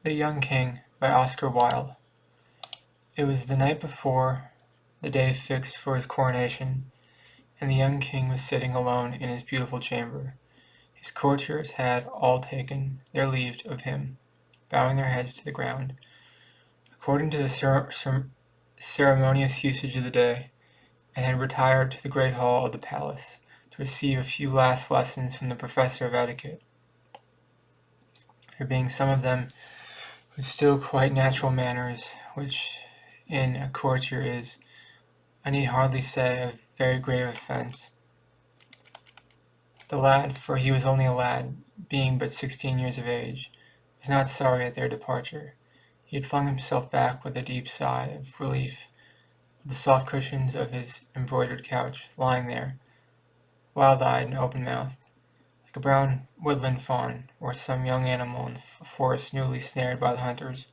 The Young King by Oscar Wilde. It was the night before the day fixed for his coronation, and the young king was sitting alone in his beautiful chamber. His courtiers had all taken their leave of him, bowing their heads to the ground, according to the ceremonious usage of the day, and had retired to the great hall of the palace to receive a few last lessons from the professor of etiquette. There being some of them with still quite natural manners, which in a courtier is, I need hardly say, a very grave offence. The lad, for he was only a lad, being but 16 years of age, was not sorry at their departure. He had flung himself back with a deep sigh of relief on the soft cushions of his embroidered couch, lying there, wild-eyed and open-mouthed, like a brown woodland fawn, or some young animal in the forest newly snared by the hunters.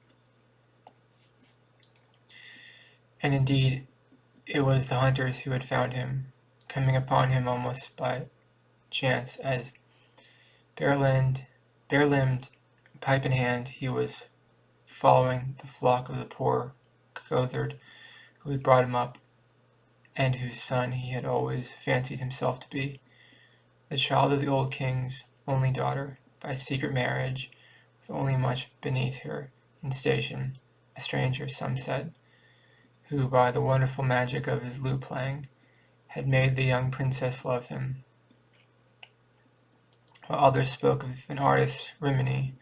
And indeed it was the hunters who had found him, coming upon him almost by chance, as bare-limbed, pipe in hand, he was following the flock of the poor goatherd who had brought him up, and whose son he had always fancied himself to be, the child of the old king's only daughter, by secret marriage, with only much beneath her in station, a stranger, some said, who, by the wonderful magic of his lute-playing, had made the young princess love him, while others spoke of an artist, Rimini,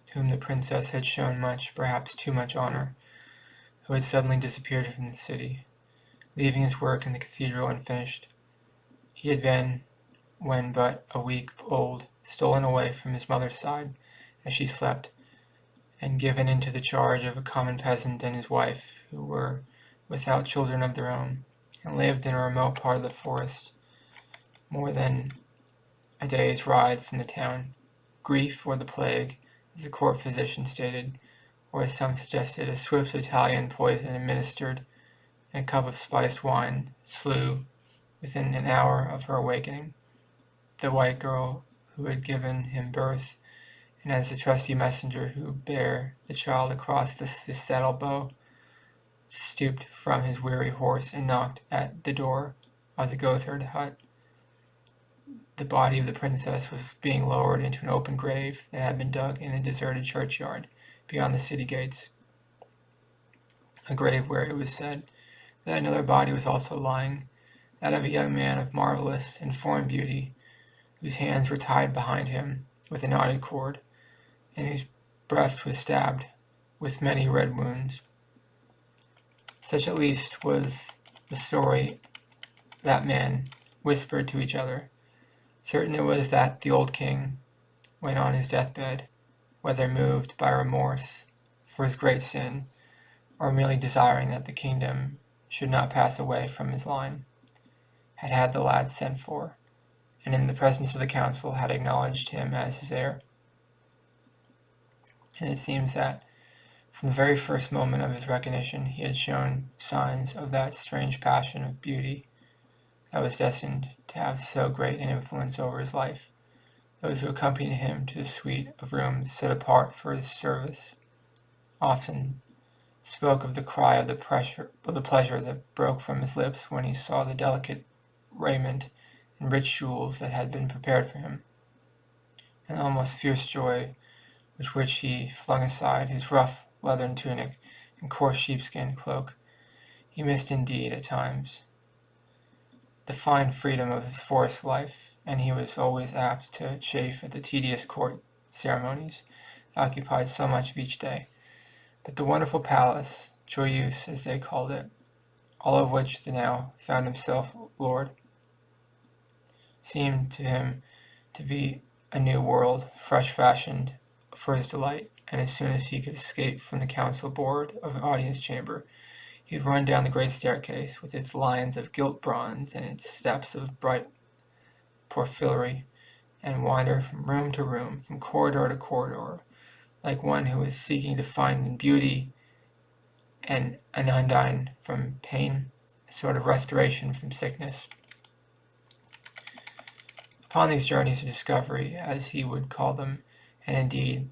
to whom the princess had shown much, perhaps too much honor, who had suddenly disappeared from the city, leaving his work in the cathedral unfinished. He had been, when but a week old, stolen away from his mother's side as she slept, and given into the charge of a common peasant and his wife, who were without children of their own, and lived in a remote part of the forest, more than a day's ride from the town. Grief, or the plague, as the court physician stated, or as some suggested, a swift Italian poison administered in a cup of spiced wine, slew, within an hour of her awakening, the white girl who had given him birth, and as the trusty messenger who bare the child across his saddle bow stooped from his weary horse and knocked at the door of the goatherd hut, the body of the princess was being lowered into an open grave that had been dug in a deserted churchyard beyond the city gates, a grave where it was said that another body was also lying, that of a young man of marvelous and foreign beauty, whose hands were tied behind him with a knotted cord, and whose breast was stabbed with many red wounds. Such at least was the story that men whispered to each other. Certain it was that the old king, when on his deathbed, whether moved by remorse for his great sin, or merely desiring that the kingdom should not pass away from his line, had had the lad sent for, and in the presence of the council had acknowledged him as his heir. And it seems that from the very first moment of his recognition he had shown signs of that strange passion of beauty that was destined to have so great an influence over his life. Those who accompanied him to the suite of rooms set apart for his service often spoke of the cry of the pleasure that broke from his lips when he saw the delicate raiment and rich jewels that had been prepared for him, and the almost fierce joy with which he flung aside his rough leathern tunic and coarse sheepskin cloak. He missed indeed, at times, the fine freedom of his forest life, and he was always apt to chafe at the tedious court ceremonies that occupied so much of each day. But the wonderful palace, Joyeuse as they called it, all of which the now found himself lord, seemed to him to be a new world, fresh fashioned for his delight, and as soon as he could escape from the council board of an audience chamber, he would run down the great staircase, with its lions of gilt bronze and its steps of bright porphyry, and wander from room to room, from corridor to corridor, like one who is seeking to find in beauty an anodyne from pain, a sort of restoration from sickness. Upon these journeys of discovery, as he would call them, and indeed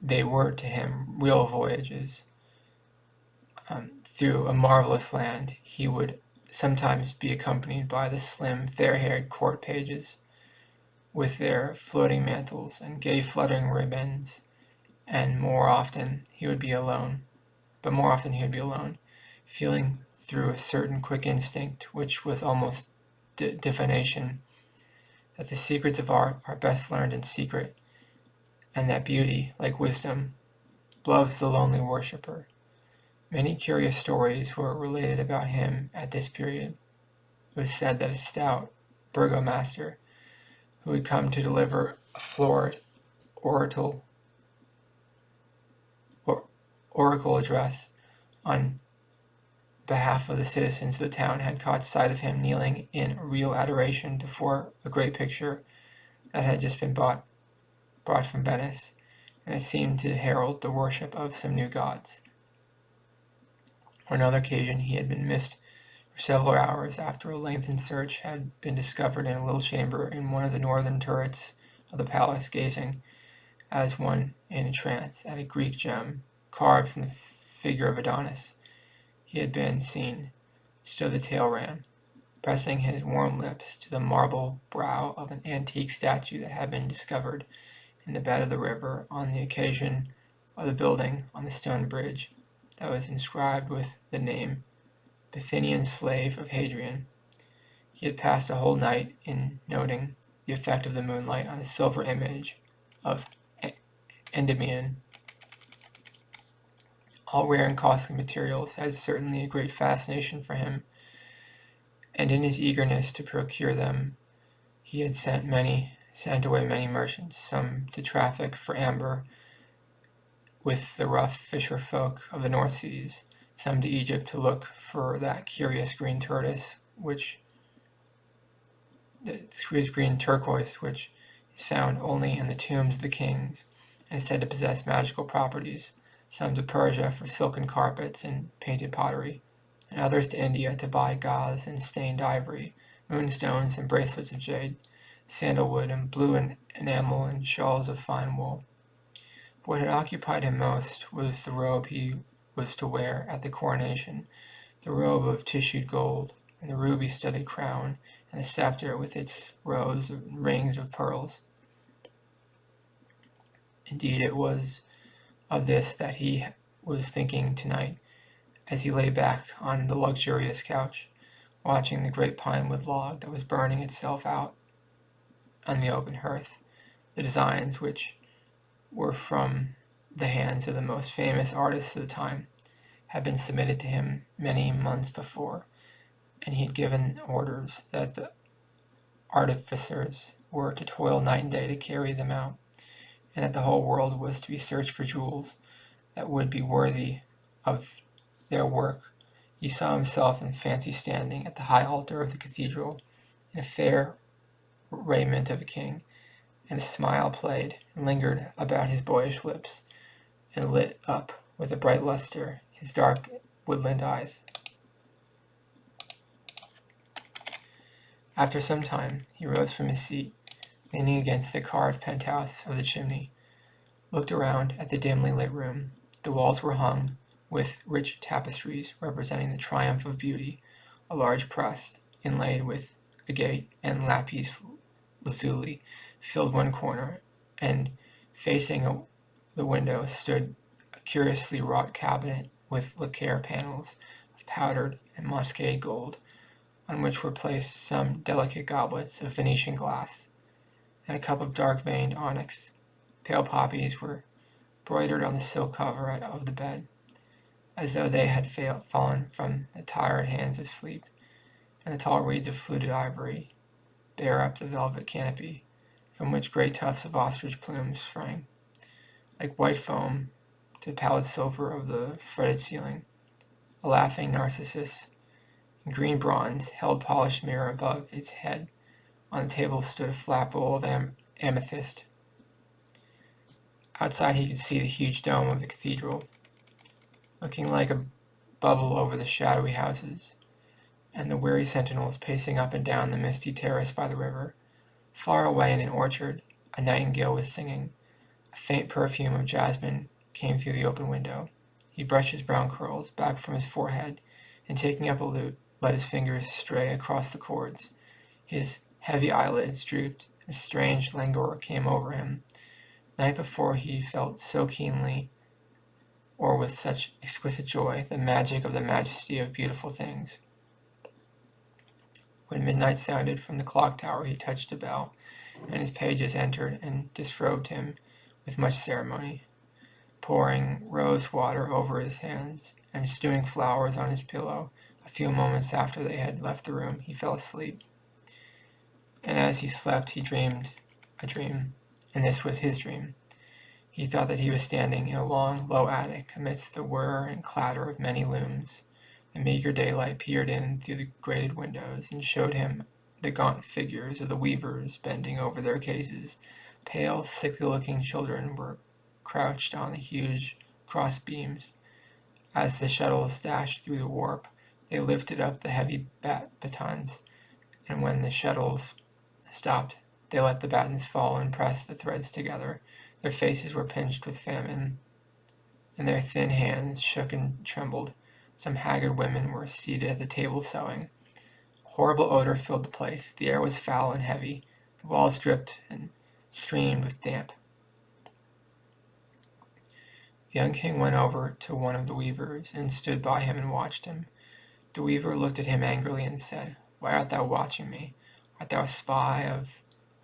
they were to him real voyages. Through a marvelous land, he would sometimes be accompanied by the slim, fair-haired court pages, with their floating mantles and gay fluttering ribbons, and more often he would be alone, feeling through a certain quick instinct, which was almost divination, that the secrets of art are best learned in secret, and that beauty, like wisdom, loves the lonely worshipper. Many curious stories were related about him at this period. It was said that a stout burgomaster, who had come to deliver a florid oracle address on behalf of the citizens of the town, had caught sight of him kneeling in real adoration before a great picture that had just been brought from Venice, and it seemed to herald the worship of some new gods. On another occasion he had been missed for several hours after a lengthened search had been discovered in a little chamber in one of the northern turrets of the palace, gazing, as one in a trance, at a Greek gem carved from the figure of Adonis. He had been seen, so the tale ran, pressing his warm lips to the marble brow of an antique statue that had been discovered in the bed of the river on the occasion of the building on the stone bridge that was inscribed with the name Bithynian slave of Hadrian. He had passed a whole night in noting the effect of the moonlight on a silver image of Endymion. All rare and costly materials had certainly a great fascination for him, and in his eagerness to procure them he had sent away many merchants, some to traffic for amber with the rough fisher folk of the North Seas, some to Egypt to look for that curious green turquoise, which is found only in the tombs of the kings, and is said to possess magical properties, some to Persia for silken carpets and painted pottery, and others to India to buy gauze and stained ivory, moonstones and bracelets of jade, sandalwood and blue enamel and shawls of fine wool. But what had occupied him most was the robe he was to wear at the coronation, the robe of tissued gold, and the ruby-studded crown, and the scepter with its rows of rings of pearls. Indeed, it was of this that he was thinking tonight, as he lay back on the luxurious couch, watching the great pine-wood log that was burning itself out on the open hearth. The designs, which were from the hands of the most famous artists of the time, had been submitted to him many months before, and he had given orders that the artificers were to toil night and day to carry them out, and that the whole world was to be searched for jewels that would be worthy of their work. He saw himself in fancy standing at the high altar of the cathedral, in a fair raiment of a king, and a smile played and lingered about his boyish lips, and lit up with a bright luster his dark woodland eyes. After some time he rose from his seat, leaning against the carved penthouse of the chimney, looked around at the dimly lit room. The walls were hung with rich tapestries representing the triumph of beauty. A large press, inlaid with agate and lapis lazuli, filled one corner, and facing the window stood a curiously wrought cabinet with lacquer panels of powdered and Moscade gold, on which were placed some delicate goblets of Venetian glass, and a cup of dark-veined onyx. Pale poppies were broidered on the silk cover of the bed, as though they had fallen from the tired hands of sleep, and the tall reeds of fluted ivory bear up the velvet canopy, from which great tufts of ostrich plumes sprang, like white foam, to the pallid silver of the fretted ceiling. A laughing narcissus in green bronze held polished mirror above its head. On the table stood a flat bowl of amethyst. Outside he could see the huge dome of the cathedral, looking like a bubble over the shadowy houses, and the weary sentinels pacing up and down the misty terrace by the river. Far away in an orchard, a nightingale was singing. A faint perfume of jasmine came through the open window. He brushed his brown curls back from his forehead, and taking up a lute, let his fingers stray across the chords. His heavy eyelids drooped, a strange languor came over him. Night before he felt so keenly, or with such exquisite joy, the magic of the majesty of beautiful things. When midnight sounded from the clock tower, he touched a bell, and his pages entered and disrobed him with much ceremony, pouring rose water over his hands and stewing flowers on his pillow. A few moments after they had left the room, he fell asleep. And as he slept, he dreamed a dream, and this was his dream. He thought that he was standing in a long, low attic amidst the whir and clatter of many looms. The meager daylight peered in through the grated windows and showed him the gaunt figures of the weavers bending over their cases. Pale, sickly-looking children were crouched on the huge cross beams. As the shuttles dashed through the warp, they lifted up the heavy batons, and when the shuttles stopped, they let the battens fall and pressed the threads together. Their faces were pinched with famine, and their thin hands shook and trembled. Some haggard women were seated at the table sewing. A horrible odor filled the place. The air was foul and heavy. The walls dripped and streamed with damp. The young king went over to one of the weavers and stood by him and watched him. The weaver looked at him angrily and said, "Why art thou watching me? Art thou a spy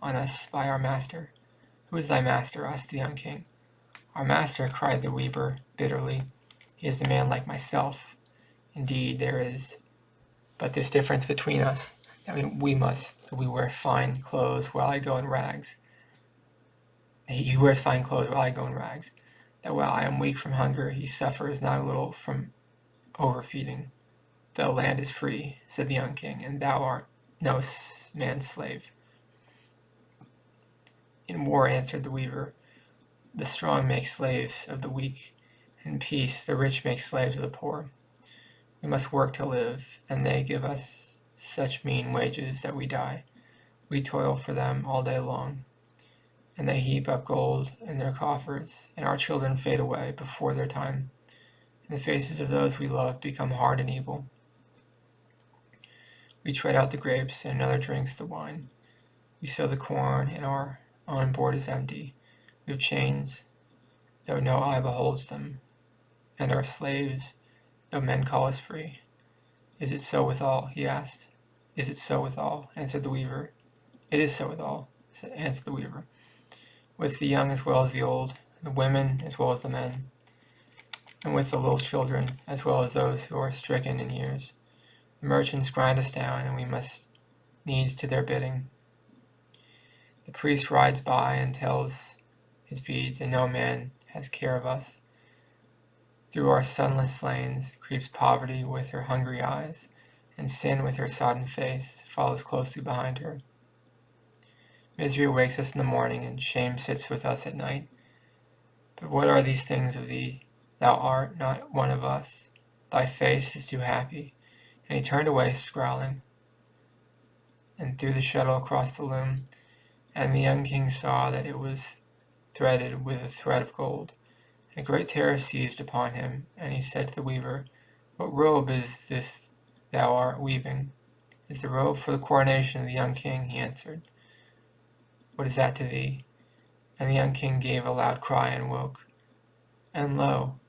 on us by our master?" "Who is thy master?" asked the young king. "Our master," cried the weaver bitterly. "He is a man like myself. Indeed, there is but this difference between us, that we wear fine clothes while I go in rags. He wears fine clothes while I go in rags. That while I am weak from hunger, he suffers not a little from overfeeding." "The land is free," said the young king, "and thou art no man's slave." "In war," answered the weaver, "the strong make slaves of the weak. In peace, the rich make slaves of the poor. We must work to live, and they give us such mean wages that we die. We toil for them all day long, and they heap up gold in their coffers, and our children fade away before their time, and the faces of those we love become hard and evil. We tread out the grapes, and another drinks the wine. We sow the corn, and our own board is empty. We have chains, though no eye beholds them, and are slaves, though men call us free." "Is it so with all?" he asked. "Is it so with all?" answered the weaver. "It is so with all," answered the weaver. "With the young as well as the old, the women as well as the men, and with the little children as well as those who are stricken in years. The merchants grind us down, and we must needs do their bidding. The priest rides by and tells his beads, and no man has care of us. Through our sunless lanes creeps poverty with her hungry eyes, and sin with her sodden face follows closely behind her. Misery wakes us in the morning, and shame sits with us at night. But what are these things of thee? Thou art not one of us. Thy face is too happy." And he turned away, scowling, and threw the shuttle across the loom, and the young king saw that it was threaded with a thread of gold. And a great terror seized upon him, and he said to the weaver, "What robe is this thou art weaving?" "It is the robe for the coronation of the young king," he answered. "What is that to thee?" And the young king gave a loud cry and woke. And lo,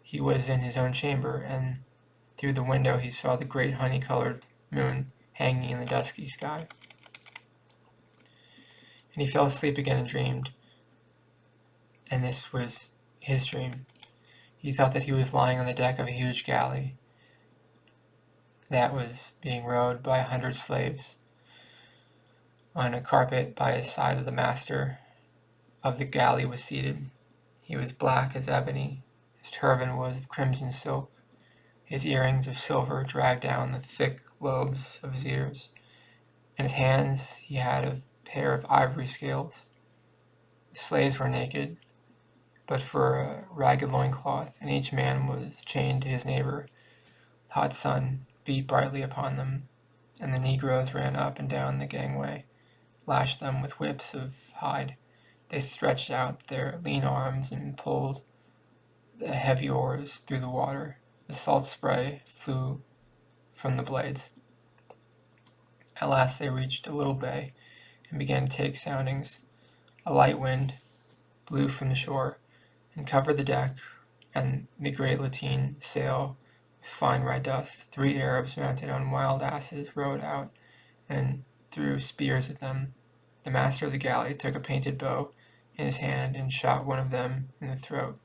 he was in his own chamber, and through the window he saw the great honey-colored moon hanging in the dusky sky. And he fell asleep again and dreamed. And this was his dream. He thought that he was lying on the deck of a huge galley that was being rowed by 100 slaves. On a carpet by his side of the master of the galley was seated. He was black as ebony. His turban was of crimson silk. His earrings of silver dragged down the thick lobes of his ears. In his hands he had a pair of ivory scales. The slaves were naked, but for a ragged loincloth, and each man was chained to his neighbor. The hot sun beat brightly upon them, and the negroes ran up and down the gangway, lashed them with whips of hide, They stretched out their lean arms and pulled the heavy oars through the water. The salt spray flew from the blades. At last they reached a little bay and began to take soundings. A light wind blew from the shore and covered the deck and the great lateen sail with fine red dust. 3 Arabs mounted on wild asses rowed out and threw spears at them. The master of the galley took a painted bow in his hand and shot one of them in the throat.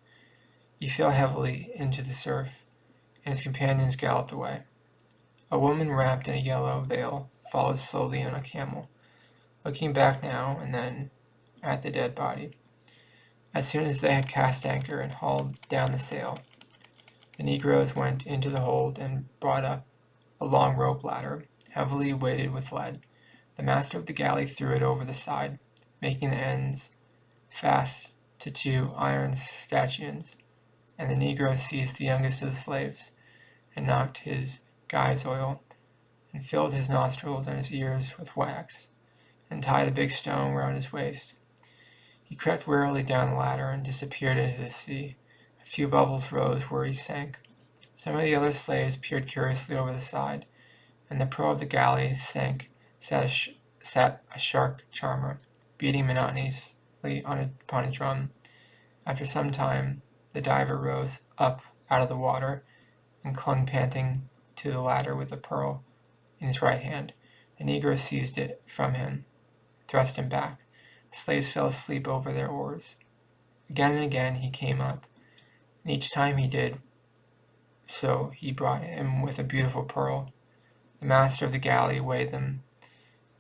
He fell heavily into the surf, and his companions galloped away. A woman wrapped in a yellow veil followed slowly on a camel, looking back now and then at the dead body. As soon as they had cast anchor and hauled down the sail, the negroes went into the hold and brought up a long rope ladder, heavily weighted with lead. The master of the galley threw it over the side, making the ends fast to 2 iron stanchions, and the negroes seized the youngest of the slaves, and knocked his guide's oil, and filled his nostrils and his ears with wax, and tied a big stone round his waist. He crept warily down the ladder and disappeared into the sea. A few bubbles rose where he sank. Some of the other slaves peered curiously over the side, and the prow of the galley sat a shark charmer, beating monotonously upon a drum. After some time, the diver rose up out of the water and clung panting to the ladder with a pearl in his right hand. The negro seized it from him, thrust him back. The slaves fell asleep over their oars. Again and again he came up, and each time he did so he brought him with a beautiful pearl. The master of the galley weighed them,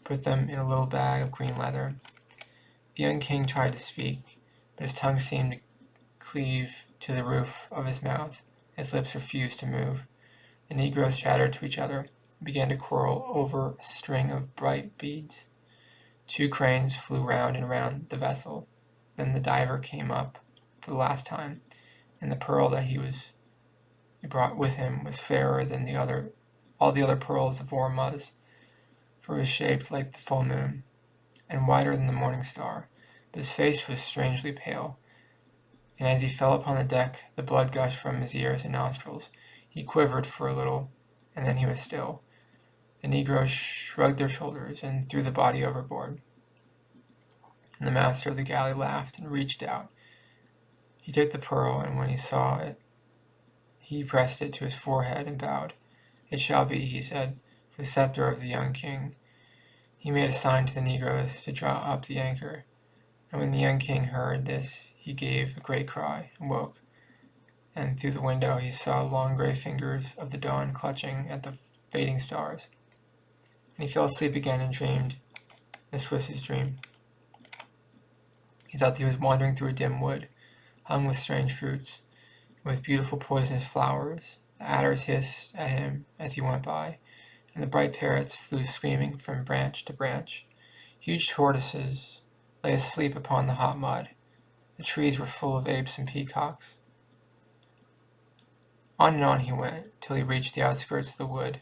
put them in a little bag of green leather. The young king tried to speak, but his tongue seemed to cleave to the roof of his mouth. His lips refused to move. The negroes chattered to each other and began to quarrel over a string of bright beads. 2 cranes flew round and round the vessel. Then the diver came up for the last time, and the pearl that he brought with him was fairer than all the other pearls of Ormuz, for it was shaped like the full moon, and whiter than the morning star. But his face was strangely pale, and as he fell upon the deck, the blood gushed from his ears and nostrils. He quivered for a little, and then he was still. The negroes shrugged their shoulders and threw the body overboard. And the master of the galley laughed and reached out. He took the pearl, and when he saw it, he pressed it to his forehead and bowed. "It shall be," he said, "for the scepter of the young king." He made a sign to the negroes to draw up the anchor, and when the young king heard this, he gave a great cry and woke, and through the window he saw long gray fingers of the dawn clutching at the fading stars. And he fell asleep again and dreamed. This was his dream. He thought that he was wandering through a dim wood, hung with strange fruits, and with beautiful poisonous flowers. The adders hissed at him as he went by, and the bright parrots flew screaming from branch to branch. Huge tortoises lay asleep upon the hot mud. The trees were full of apes and peacocks. On and on he went, till he reached the outskirts of the wood,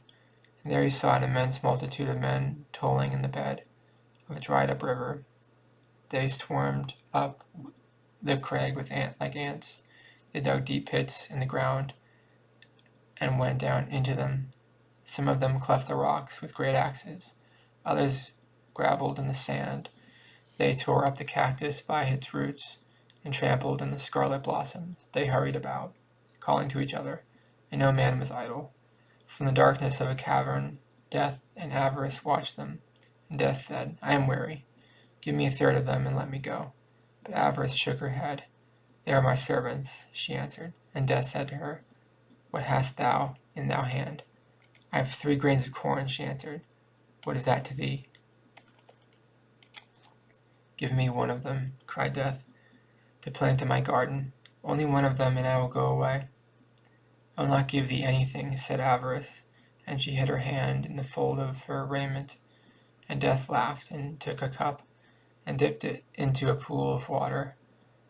and there he saw an immense multitude of men tolling in the bed of a dried-up river. They swarmed up the crag like ants. They dug deep pits in the ground and went down into them. Some of them cleft the rocks with great axes. Others grabbled in the sand. They tore up the cactus by its roots and trampled in the scarlet blossoms. They hurried about, calling to each other, and no man was idle. From the darkness of a cavern, Death and Avarice watched them, and Death said, "I am weary. Give me a third of them and let me go." But Avarice shook her head. "They are my servants," she answered, and Death said to her, "What hast thou in thy hand?" "I have 3 grains of corn," she answered. "What is that to thee?" "Give me one of them," cried Death, "to plant in my garden. Only one of them, and I will go away." "I will not give thee anything," said Avarice, and she hid her hand in the fold of her raiment. And Death laughed, and took a cup, and dipped it into a pool of water,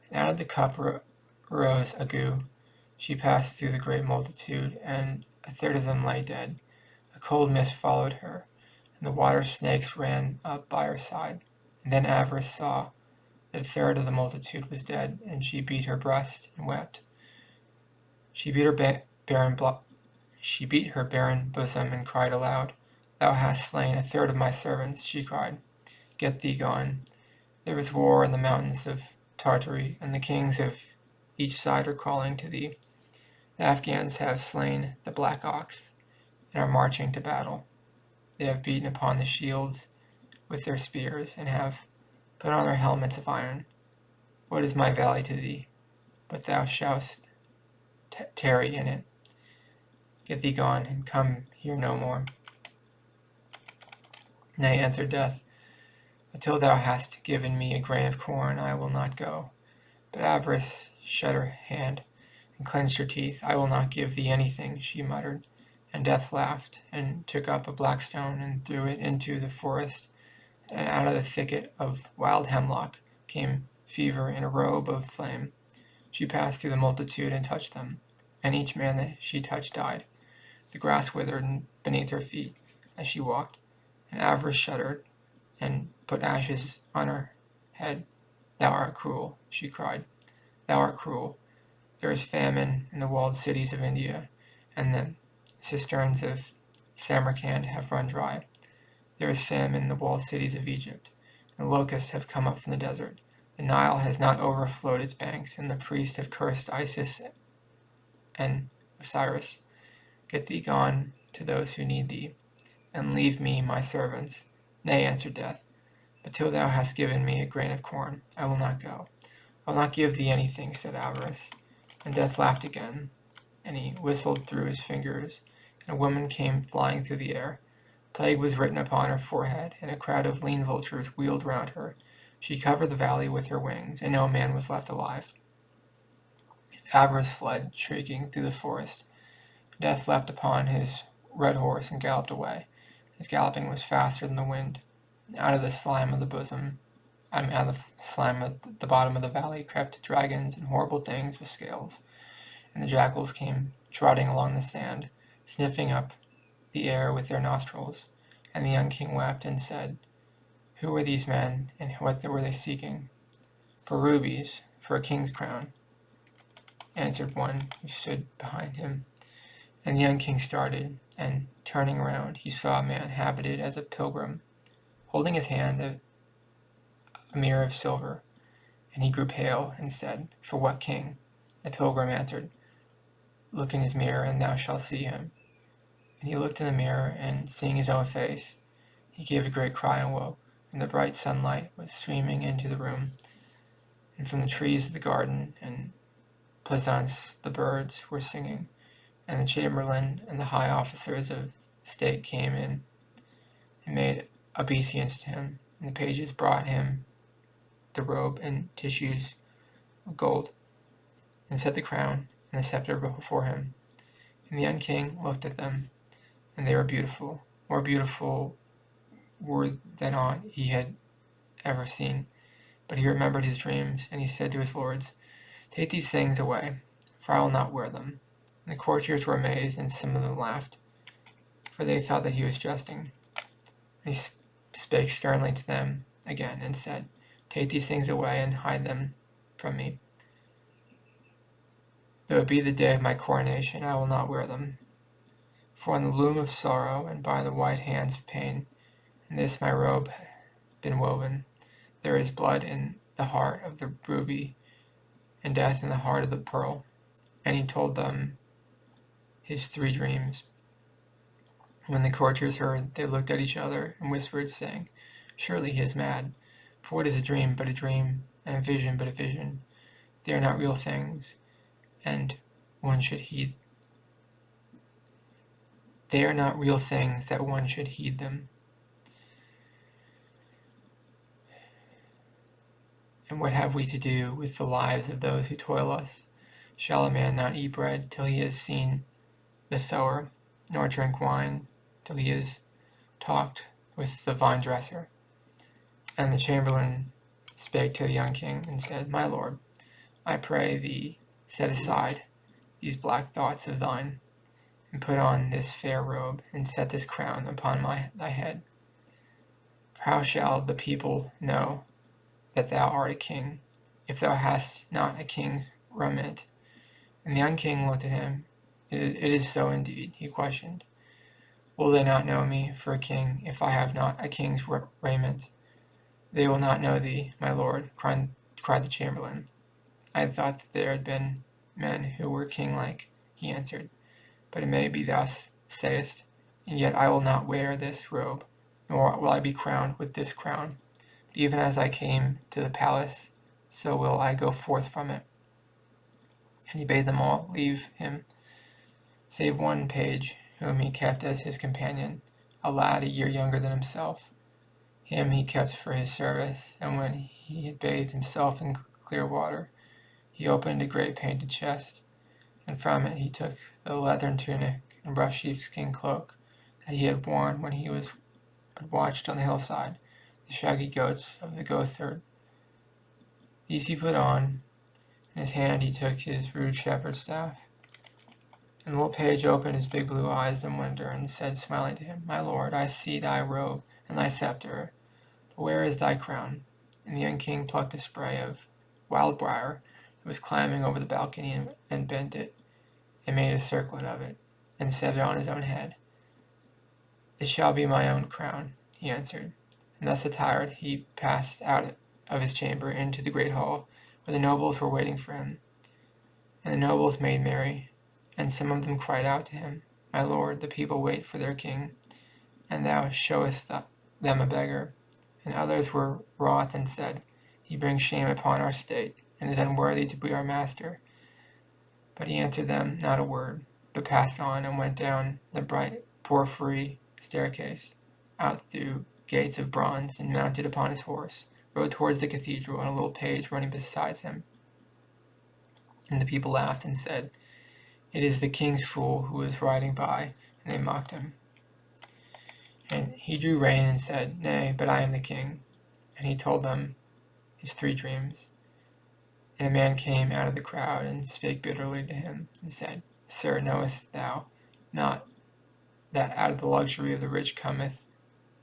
and out of the cup rose a goo. She passed through the great multitude, and a third of them lay dead. A cold mist followed her, and the water snakes ran up by her side. And then Avarice saw that a third of the multitude was dead, and she beat her breast and wept. She beat her barren bosom and cried aloud. Thou hast slain a third of my servants, she cried. Get thee gone. There is war in the mountains of Tartary, and the kings of each side are calling to thee. The Afghans have slain the black ox, and are marching to battle. They have beaten upon the shields with their spears, and have put on their helmets of iron. What is my valley to thee? But thou shalt tarry in it. Get thee gone, and come here no more. Nay, answered Death, until thou hast given me a grain of corn, I will not go. But Avarice shut her hand and clenched her teeth. I will not give thee anything, she muttered. And Death laughed, and took up a black stone, and threw it into the forest. And out of the thicket of wild hemlock came Fever in a robe of flame. She passed through the multitude and touched them, and each man that she touched died. The grass withered beneath her feet as she walked, and Avarice shuddered and put ashes on her head. Thou art cruel, she cried. Thou art cruel. There is famine in the walled cities of India, and the cisterns of Samarkand have run dry. There is famine in the walled cities of Egypt, and the locusts have come up from the desert. The Nile has not overflowed its banks, and the priests have cursed Isis and Osiris. Get thee gone to those who need thee, and leave me my servants. Nay, answered Death, but till thou hast given me a grain of corn, I will not go. I will not give thee anything, said Avarice. And Death laughed again, and he whistled through his fingers, and a woman came flying through the air. Plague was written upon her forehead, and a crowd of lean vultures wheeled round her. She covered the valley with her wings, and no man was left alive. Avarice fled, shrieking, through the forest. Death leapt upon his red horse and galloped away. His galloping was faster than the wind. Out of the slime of the bottom of the valley crept dragons and horrible things with scales, and the jackals came trotting along the sand, sniffing up the air with their nostrils. And the young king wept and said, Who were these men, and what were they seeking? For rubies, for a king's crown, answered one who stood behind him. And the young king started, and turning round, he saw a man habited as a pilgrim, holding his hand a mirror of silver. And he grew pale, and said, For what king? The pilgrim answered, Look in his mirror, and thou shalt see him. And he looked in the mirror, and seeing his own face, he gave a great cry and woke, and the bright sunlight was streaming into the room, and from the trees of the garden and pleasaunce the birds were singing, and the chamberlain and the high officers of state came in and made obeisance to him, and the pages brought him the robe and tissues of gold, and set the crown and the scepter before him. And the young king looked at them, and they were beautiful, more beautiful were than aught he had ever seen. But he remembered his dreams, and he said to his lords, Take these things away, for I will not wear them. And the courtiers were amazed, and some of them laughed, for they thought that he was jesting. And he spake sternly to them again, and said, Take these things away, and hide them from me. Though it be the day of my coronation, I will not wear them. For in the loom of sorrow, and by the white hands of pain, in this my robe been woven, there is blood in the heart of the ruby, and death in the heart of the pearl. And he told them his 3 dreams. When the courtiers heard, they looked at each other and whispered, saying, Surely he is mad. For what is a dream but a dream, and a vision but a vision? They are not real things, and one should heed. They are not real things that one should heed them. And what have we to do with the lives of those who toil us? Shall a man not eat bread till he has seen the sower, nor drink wine till he has talked with the vine dresser? And the chamberlain spake to the young king, and said, My lord, I pray thee set aside these black thoughts of thine, and put on this fair robe, and set this crown upon thy head. For how shall the people know that thou art a king, if thou hast not a king's raiment? And the young king looked at him. It is so indeed, he questioned. Will they not know me for a king if I have not a king's raiment? They will not know thee, my lord, cried the chamberlain. I had thought that there had been men who were king-like, he answered. But it may be thou sayest, and yet I will not wear this robe, nor will I be crowned with this crown. But even as I came to the palace, so will I go forth from it. And he bade them all leave him, save one page, whom he kept as his companion, a lad a year younger than himself. Him he kept for his service, and when he had bathed himself in clear water, he opened a great painted chest, and from it he took the leathern tunic and rough sheepskin cloak that he had worn when he had watched on the hillside the shaggy goats of the goatherd. These he put on. In his hand he took his rude shepherd's staff. And the little page opened his big blue eyes in wonder, and said, smiling to him, My lord, I see thy robe and thy scepter, but where is thy crown? And the young king plucked a spray of wild briar that was climbing over the balcony, and bent it, and made a circlet of it, and set it on his own head. This shall be my own crown, he answered. And thus attired, he passed out of his chamber into the great hall, where the nobles were waiting for him. And the nobles made merry, and some of them cried out to him, My lord, the people wait for their king, and thou showest them a beggar. And others were wroth, and said, He brings shame upon our state, and is unworthy to be our master. But he answered them not a word, but passed on, and went down the bright porphyry staircase, out through gates of bronze, and mounted upon his horse, rode towards the cathedral, and a little page running beside him. And the people laughed, and said, It is the king's fool who is riding by, and they mocked him. And he drew rein, and said, Nay, but I am the king. And he told them his 3 dreams. And a man came out of the crowd, and spake bitterly to him, and said, Sir, knowest thou not that out of the luxury of the rich cometh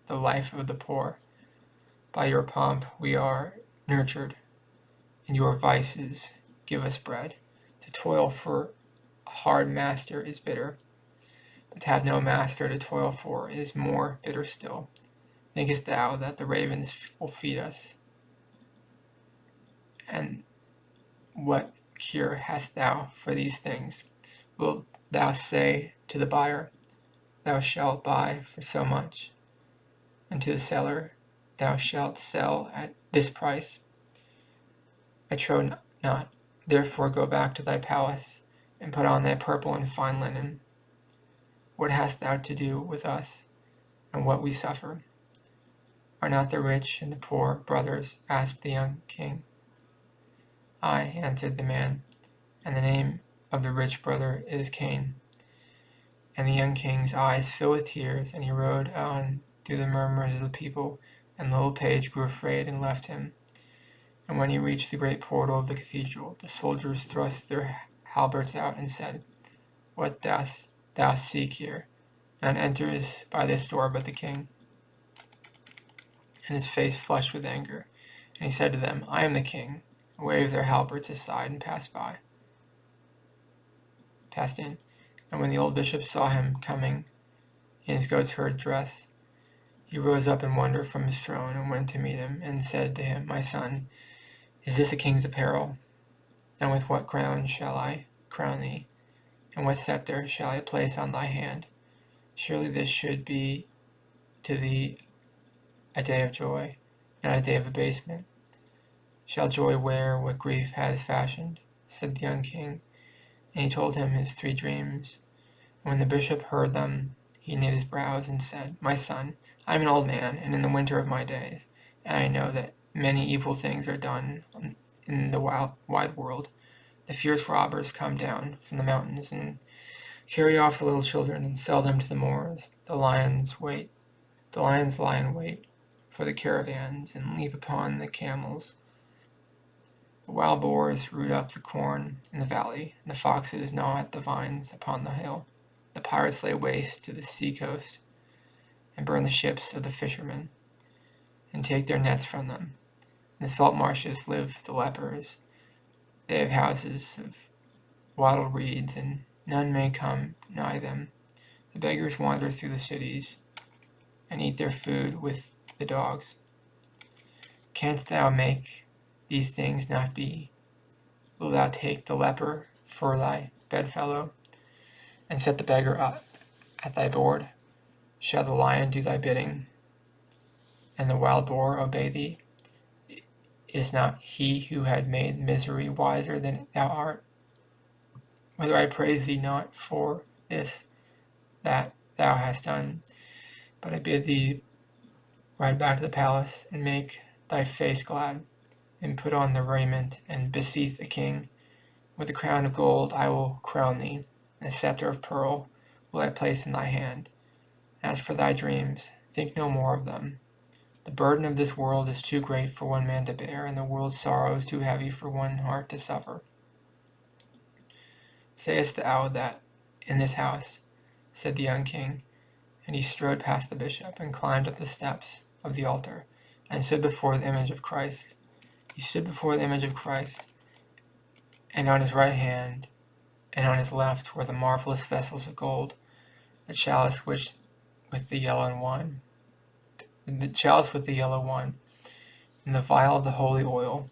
the life of the poor? By your pomp we are nurtured, and your vices give us bread. To toil for a hard master is bitter, but to have no master to toil for is more bitter still. Thinkest thou that the ravens will feed us? And what cure hast thou for these things? Wilt thou say to the buyer, Thou shalt buy for so much, and to the seller, Thou shalt sell at this price? I trow not. Therefore go back to thy palace, and put on thy purple and fine linen. What hast thou to do with us, and what we suffer? Are not the rich and the poor brothers? Asked the young king. Ay, answered the man, and the name of the rich brother is Cain. And the young king's eyes filled with tears, and he rode on through the murmurs of the people, and the little page grew afraid and left him. And when he reached the great portal of the cathedral, the soldiers thrust their halberds out, and said, What dost thou seek here? None enters by this door but the king. And his face flushed with anger, and he said to them, I am the king, and waved their halberds aside, and passed in. And when the old bishop saw him coming in his goatherd dress, he rose up in wonder from his throne, and went to meet him, and said to him, My son, is this a king's apparel? And with what crown shall I crown thee? And what scepter shall I place on thy hand? Surely this should be to thee a day of joy, not a day of abasement. Shall joy wear what grief has fashioned? Said the young king, and he told him his 3 dreams. And when the bishop heard them, he knit his brows, and said, My son, I am an old man, and in the winter of my days, and I know that many evil things are done in the wide world. The fierce robbers come down from the mountains, and carry off the little children, and sell them to the Moors. The lions lie in wait for the caravans, and leap upon the camels. The wild boars root up the corn in the valley, and the foxes gnaw at the vines upon the hill. The pirates lay waste to the sea coast, and burn the ships of the fishermen, and take their nets from them. In the salt marshes live the lepers. They have houses of wattled reeds, and none may come nigh them. The beggars wander through the cities, and eat their food with the dogs. Canst thou make these things not be? Wilt thou take the leper for thy bedfellow, and set the beggar up at thy board? Shall the lion do thy bidding, and the wild boar obey thee? Is not he who had made misery wiser than thou art? Whether I praise thee not for this that thou hast done, but I bid thee ride back to the palace, and make thy face glad, and put on the raiment, and beseech the king. With a crown of gold I will crown thee, and a scepter of pearl will I place in thy hand. As for thy dreams, think no more of them. The burden of this world is too great for one man to bear, and the world's sorrow is too heavy for one heart to suffer. Sayest thou that in this house, said the young king, and he strode past the bishop, and climbed up the steps of the altar, and stood before the image of Christ. He stood before the image of Christ, and on his right hand and on his left were the marvelous vessels of gold, the chalice with the yellow wine, and the vial of the holy oil.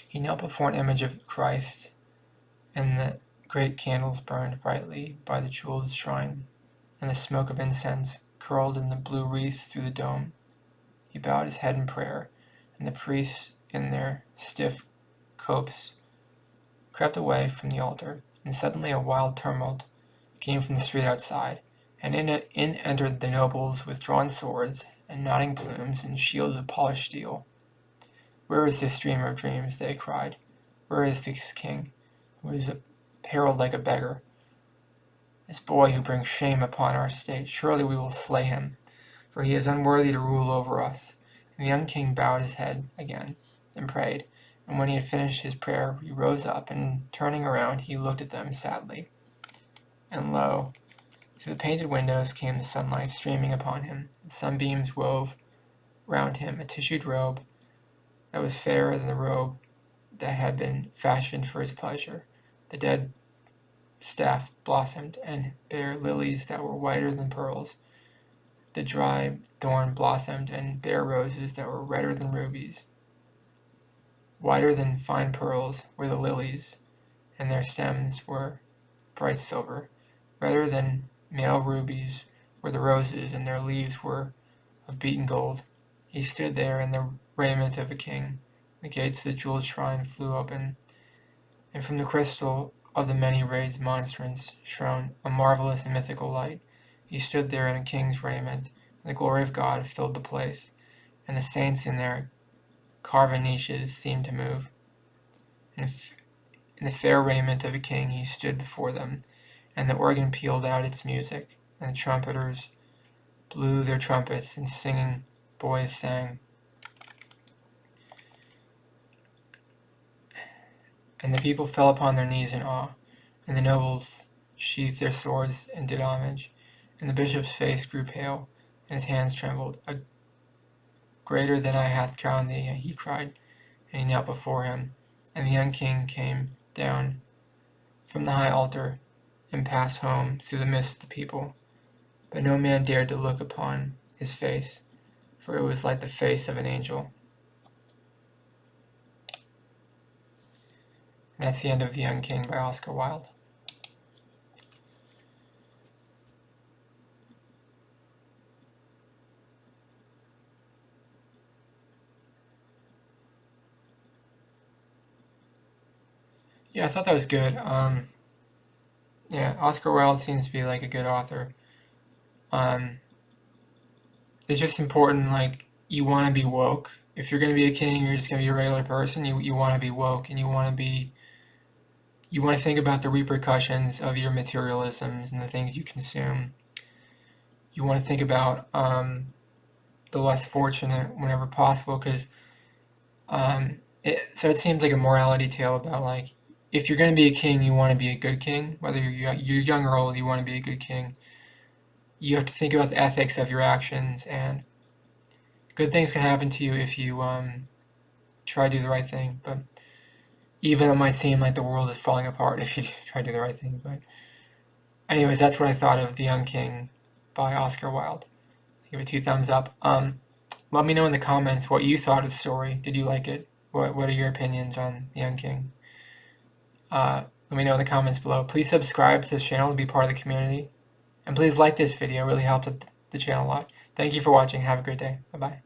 He knelt before an image of Christ, and the great candles burned brightly by the jeweled shrine, and the smoke of incense curled in the blue wreaths through the dome. He bowed his head in prayer, and the priests in their stiff copes crept away from the altar, and suddenly a wild tumult came from the street outside, and in entered the nobles with drawn swords, and nodding plumes, and shields of polished steel. Where is this dreamer of dreams? They cried. Where is this king, who is apparelled like a beggar? This boy who brings shame upon our state, surely we will slay him, for he is unworthy to rule over us. And the young king bowed his head again, and prayed, and when he had finished his prayer, he rose up, and turning around, he looked at them sadly. And lo, through the painted windows came the sunlight streaming upon him, and sunbeams wove round him a tissued robe that was fairer than the robe that had been fashioned for his pleasure. The dead staff blossomed, and bare lilies that were whiter than pearls. The dry thorn blossomed, and bare roses that were redder than rubies. Whiter than fine pearls were the lilies, and their stems were bright silver. Redder than male rubies were the roses, and their leaves were of beaten gold. He stood there in the raiment of a king. The gates of the jeweled shrine flew open, and from the crystal of the many-rayed monstrance shone a marvelous and mythical light. He stood there in a king's raiment, and the glory of God filled the place, and the saints in their carven niches seemed to move. In the fair raiment of a king he stood before them, and the organ pealed out its music, and the trumpeters blew their trumpets, and singing boys sang. And the people fell upon their knees in awe, and the nobles sheathed their swords and did homage, and the bishop's face grew pale, and his hands trembled. A greater than I hath crowned thee, he cried, and he knelt before him. And the young king came down from the high altar, and passed home through the midst of the people. But no man dared to look upon his face, for it was like the face of an angel. And that's the end of The Young King by Oscar Wilde. Yeah, I thought that was good. Yeah, Oscar Wilde seems to be like a good author. It's just important, like, you want to be woke. If you're going to be a king, you're just going to be a regular person, you want to be woke, and you want to think about the repercussions of your materialisms and the things you consume. You want to think about the less fortunate whenever possible, because so it seems like a morality tale about, like, if you're going to be a king, you want to be a good king. Whether you're young or old, you want to be a good king. You have to think about the ethics of your actions, and good things can happen to you if you try to do the right thing. But even it might seem like the world is falling apart if you try to do the right thing. But anyways, that's what I thought of The Young King by Oscar Wilde. Give it 2 thumbs up. Let me know in the comments what you thought of the story. Did you like it? What are your opinions on The Young King? Let me know in the comments below. Please subscribe to this channel and be part of the community. And please like this video. It really helps the channel a lot. Thank you for watching. Have a great day. Bye-bye.